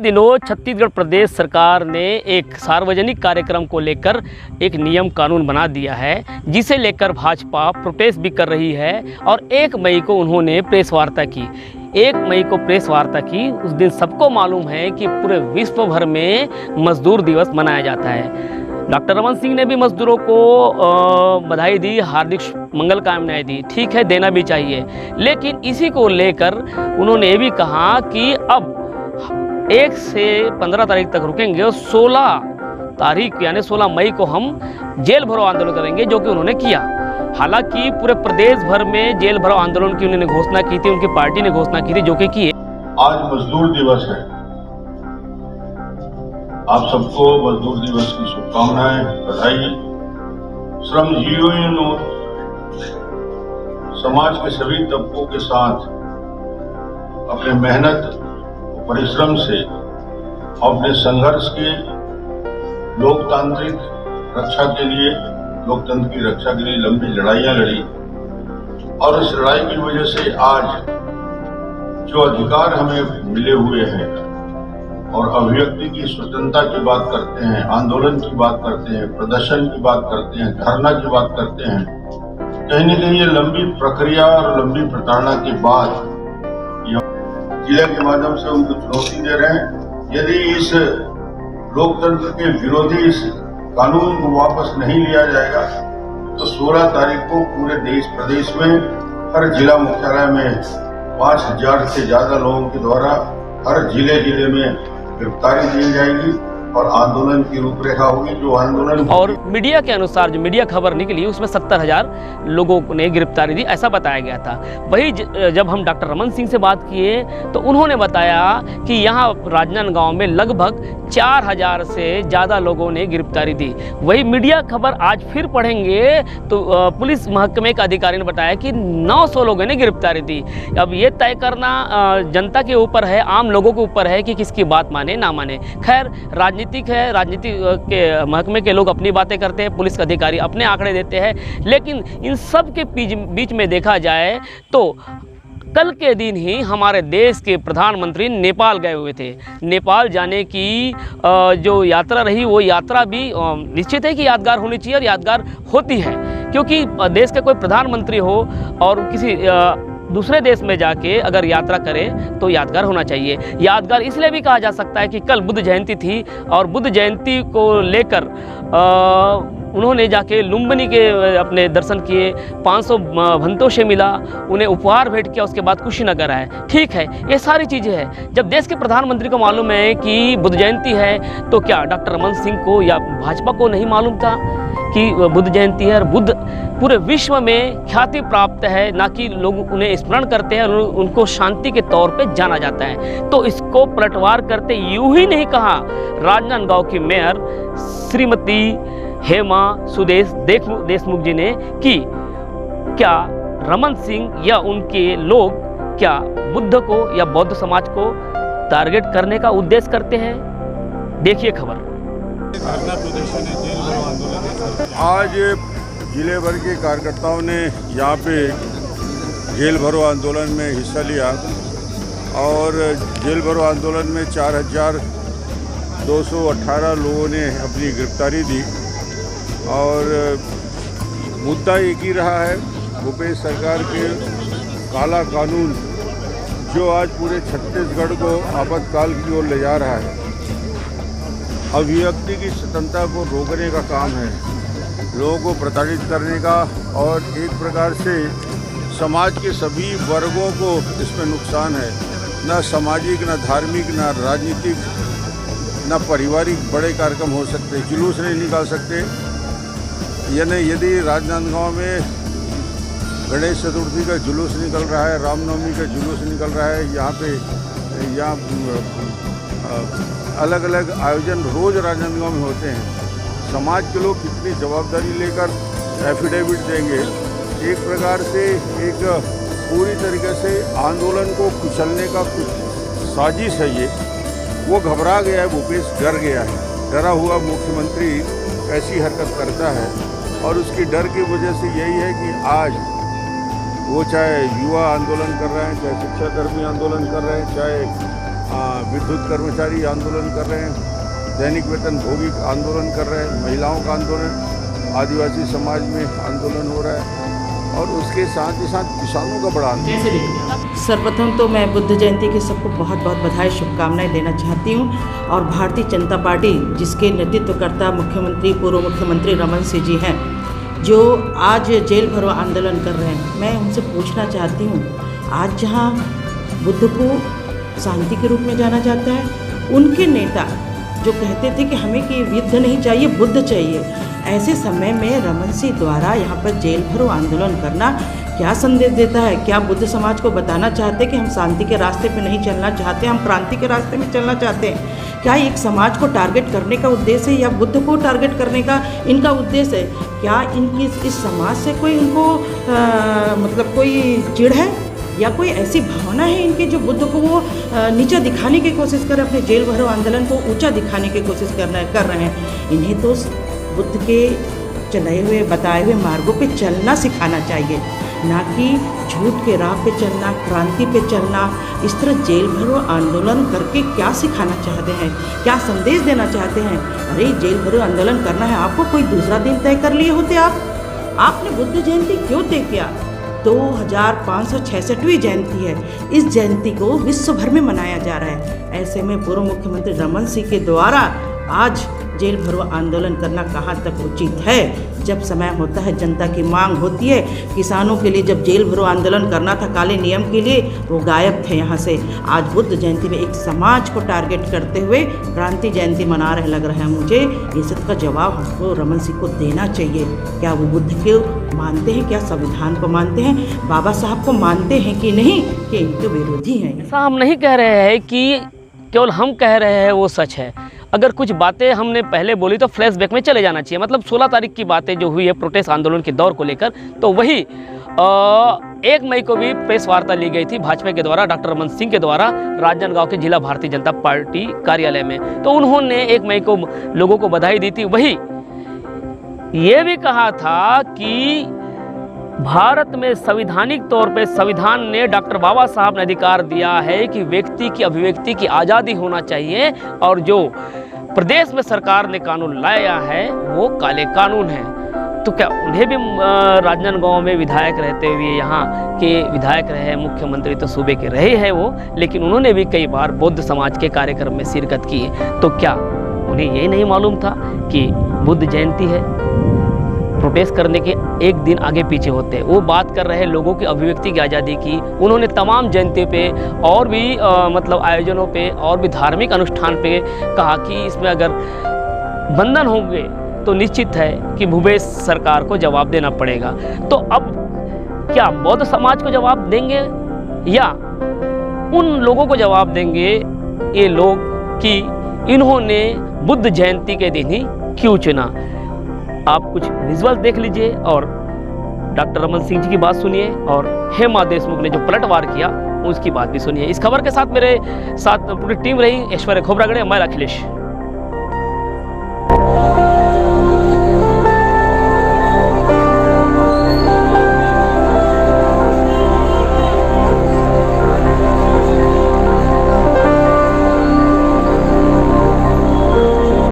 दिनों छत्तीसगढ़ प्रदेश सरकार ने एक सार्वजनिक कार्यक्रम को लेकर एक नियम कानून बना दिया है, जिसे लेकर भाजपा प्रोटेस्ट भी कर रही है। और 1 मई को उन्होंने प्रेस वार्ता की। 1 मई को प्रेस वार्ता की। उस दिन सबको मालूम है कि पूरे विश्व भर में मजदूर दिवस मनाया जाता है। डॉक्टर रमन सिंह ने भी मजदूरों को बधाई दी, हार्दिक मंगल कामनाएं दी। ठीक है, देना भी चाहिए, लेकिन इसी को लेकर उन्होंने ये भी कहा कि अब 1 से 15 तारीख तक रुकेंगे और 16 तारीख यानी 16 मई को हम जेल भरो आंदोलन करेंगे, जो कि उन्होंने किया। हालांकि पूरे प्रदेश भर में जेल भरो आंदोलन की उन्होंने घोषणा की थी, उनकी पार्टी ने घोषणा की थी, जो कि की है। आज मजदूर दिवस है। आप सबको मजदूर दिवस की शुभकामनाएं, बधाई। श्रमजीवियों समाज के सभी तबकों के साथ अपने मेहनत परिश्रम से अपने संघर्ष के लोकतांत्रिक रक्षा के लिए, लोकतंत्र की रक्षा के लिए लंबी लड़ाइयां लड़ी। और इस लड़ाई की वजह से आज जो अधिकार हमें मिले हुए हैं और अभिव्यक्ति की स्वतंत्रता की बात करते हैं, आंदोलन की बात करते हैं, प्रदर्शन की बात करते हैं, धरना की बात करते हैं, कहीं न कहीं ये लंबी प्रक्रिया और लंबी प्रताड़ना के बाद जिले के माध्यम से उनको चुनौती दे रहे हैं। यदि इस लोकतंत्र के विरोधी इस कानून को वापस नहीं लिया जाएगा तो 16 तारीख को पूरे देश प्रदेश में हर जिला मुख्यालय में 5000 से ज्यादा लोगों के द्वारा हर जिले में गिरफ्तारी दी जाएगी और आंदोलन की रूपरेखा होगी। जो आंदोलन और मीडिया के अनुसार जो मीडिया खबर निकली उसमें 70,000 लोगों ने गिरफ्तारी दी, ऐसा बताया गया था। वही जब हम डॉक्टर रमन सिंह से बात किए तो उन्होंने बताया कि यहाँ राजनांदगांव में लगभग 4000 से ज़्यादा लोगों ने गिरफ्तारी दी। वही मीडिया खबर आज फिर पढ़ेंगे तो पुलिस महकमे के अधिकारी ने बताया कि 900 लोगों ने गिरफ्तारी दी। अब ये तय करना जनता के ऊपर है, आम लोगों के ऊपर है कि किसकी बात माने ना माने। खैर, राजनीतिक है, राजनीति के महकमे के लोग अपनी बातें करते हैं, पुलिस अधिकारी अपने आंकड़े देते हैं, लेकिन इन सब के बीच में देखा जाए तो कल के दिन ही हमारे देश के प्रधानमंत्री नेपाल गए हुए थे। नेपाल जाने की जो यात्रा रही वो यात्रा भी निश्चित है कि यादगार होनी चाहिए और यादगार होती है, क्योंकि देश का कोई प्रधानमंत्री हो और किसी दूसरे देश में जाके अगर यात्रा करे तो यादगार होना चाहिए। यादगार इसलिए भी कहा जा सकता है कि कल बुद्ध जयंती थी और बुद्ध जयंती को लेकर उन्होंने जाके लुम्बिनी के अपने दर्शन किए, 500 भंतों से मिला, उन्हें उपहार भेंट किया, उसके बाद कुशीनगर आए। ठीक है, ये सारी चीज़ें हैं। जब देश के प्रधानमंत्री को मालूम है कि बुद्ध जयंती है तो क्या डॉक्टर रमन सिंह को या भाजपा को नहीं मालूम था कि बुद्ध जयंती है? और बुद्ध पूरे विश्व में ख्याति प्राप्त है, ना कि लोग उन्हें स्मरण करते हैं और उनको शांति के तौर पे जाना जाता है। तो इसको पलटवार करते यूं ही नहीं कहा राजनांदगांव की मेयर श्रीमती हेमा सुदेश देशमुख जी ने कि क्या रमन सिंह या उनके लोग क्या बुद्ध को या बौद्ध समाज को टारगेट करने का उद्देश्य करते हैं। देखिए खबर। आज जिले भर के कार्यकर्ताओं ने यहाँ पे जेल भरो आंदोलन में हिस्सा लिया और जेल भरो आंदोलन में 4218 लोगों ने अपनी गिरफ्तारी दी। और मुद्दा एक ही रहा है, भूपेश सरकार के काला कानून जो आज पूरे छत्तीसगढ़ को आपातकाल की ओर ले जा रहा है। अभिव्यक्ति की स्वतंत्रता को रोकने का काम है, लोगों को प्रताड़ित करने का, और एक प्रकार से समाज के सभी वर्गों को इसमें नुकसान है। न सामाजिक, न धार्मिक, न राजनीतिक, न पारिवारिक बड़े कार्यक्रम हो सकते, जुलूस नहीं निकाल सकते। यानी यदि राजनांदगांव में गणेश चतुर्थी का जुलूस निकल रहा है, रामनवमी का जुलूस निकल रहा है, यहाँ अलग अलग आयोजन रोज़ राजनांदगांव में होते हैं। समाज के लोग कितनी जवाबदारी लेकर एफिडेविट देंगे। एक प्रकार से एक पूरी तरीके से आंदोलन को कुचलने का कुछ साजिश है ये। वो घबरा गया है, भूपेश डर गया है। डरा हुआ मुख्यमंत्री ऐसी हरकत करता है और उसकी डर की वजह से यही है कि आज वो चाहे युवा आंदोलन कर रहे हैं, चाहे शिक्षाकर्मी आंदोलन कर रहे हैं, चाहे विद्युत कर्मचारी आंदोलन कर रहे हैं, दैनिक वेतन भोगी आंदोलन कर रहे हैं, महिलाओं का आंदोलन, आदिवासी समाज में आंदोलन हो रहा है और उसके साथ ही साथ किसानों का बड़ा आंदोलन। सर्वप्रथम तो मैं बुद्ध जयंती की सबको बहुत बहुत बधाई शुभकामनाएं देना चाहती हूं और भारतीय जनता पार्टी जिसके नेतृत्वकर्ता मुख्यमंत्री पूर्व मुख्यमंत्री रमन सिंह जी हैं जो आज जेल भरो आंदोलन कर रहे हैं, मैं उनसे पूछना चाहती हूं आज जहां बुद्ध को शांति के रूप में जाना जाता है, उनके नेता जो कहते थे कि हमें कि युद्ध नहीं चाहिए बुद्ध चाहिए, ऐसे समय में रमन सिंह द्वारा यहाँ पर जेल भरो आंदोलन करना क्या संदेश देता है? क्या बुद्ध समाज को बताना चाहते हैं कि हम शांति के रास्ते पे नहीं चलना चाहते, हम क्रांति के रास्ते में चलना चाहते हैं? क्या एक समाज को टारगेट करने का उद्देश्य है या बुद्ध को टारगेट करने का इनका उद्देश्य है? क्या इनकी इस समाज से कोई इनको मतलब कोई चिढ़ है या कोई ऐसी भावना है इनकी जो बुद्ध को वो नीचा दिखाने की कोशिश कर अपने जेल भरो आंदोलन को ऊंचा दिखाने की कोशिश कर रहे हैं? इन्हें तो बुद्ध के चलाए हुए बताए हुए मार्गों पे चलना सिखाना चाहिए, ना कि झूठ के राह पे चलना, क्रांति पे चलना। इस तरह जेल भरो आंदोलन करके क्या सिखाना चाहते हैं, क्या संदेश देना चाहते हैं? अरे जेल भरो आंदोलन करना है आपको, कोई दूसरा दिन तय कर लिए होते आपने बुद्ध जयंती क्यों तय किया? 2566वीं जयंती है, इस जयंती को विश्व भर में मनाया जा रहा है। ऐसे में पूर्व मुख्यमंत्री रमन सिंह के द्वारा आज जेल भरो आंदोलन करना कहाँ तक उचित है? जब समय होता है, जनता की मांग होती है, किसानों के लिए जब जेल भरो आंदोलन करना था काले नियम के लिए, वो गायब थे यहाँ से। आज बुद्ध जयंती में एक समाज को टारगेट करते हुए क्रांति जयंती मना रहे लग रहे हैं। मुझे ये सब का जवाब हमको रमन सिंह को देना चाहिए। क्या वो बुद्ध को मानते हैं, क्या संविधान को मानते हैं, बाबा साहब को मानते हैं कि नहीं, कि इनके विरोधी हैं? ऐसा हम नहीं कह रहे हैं कि केवल हम कह रहे हैं वो सच है। अगर कुछ बातें हमने पहले बोली तो फ्लैशबैक में चले जाना चाहिए। मतलब 16 तारीख की बातें जो हुई है प्रोटेस्ट आंदोलन के दौर को लेकर, तो वही 1 मई को भी प्रेस वार्ता ली गई थी भाजपा के द्वारा, डॉक्टर रमन सिंह के द्वारा राजनांदगांव के जिला भारतीय जनता पार्टी कार्यालय में। तो उन्होंने 1 मई को लोगों को बधाई दी थी। वही ये भी कहा था कि भारत में संवैधानिक तौर पे संविधान ने, डॉक्टर बाबा साहब ने अधिकार दिया है कि व्यक्ति की अभिव्यक्ति की आज़ादी होना चाहिए, और जो प्रदेश में सरकार ने कानून लाया है वो काले कानून है। तो क्या उन्हें भी राजनांदगांव में विधायक रहते हुए, यहाँ के विधायक रहे, मुख्यमंत्री तो सूबे के रहे हैं वो, लेकिन उन्होंने भी कई बार बौद्ध समाज के कार्यक्रम में शिरकत की है। तो क्या उन्हें ये नहीं मालूम था कि बुद्ध जयंती है? प्रोटेस्ट करने के एक दिन आगे पीछे होते हैं। वो बात कर रहे हैं लोगों की अभिव्यक्ति की आज़ादी की। उन्होंने तमाम जयंती पे और भी मतलब आयोजनों पे और भी धार्मिक अनुष्ठान पे कहा कि इसमें अगर बंधन होंगे तो निश्चित है कि भूपेश सरकार को जवाब देना पड़ेगा। तो अब क्या बौद्ध समाज को जवाब देंगे या उन लोगों को जवाब देंगे ये लोग कि इन्होंने बुद्ध जयंती के दिन ही क्यों चुना? आप कुछ विजुअल देख लीजिए और डॉक्टर रमन सिंह जी की बात सुनिए, और हेमा देशमुख ने जो पलटवार किया उसकी बात भी सुनिए। इस खबर के साथ मेरे साथ पूरी टीम रही, ऐश्वर्या खोबरागड़े, मैं अखिलेश।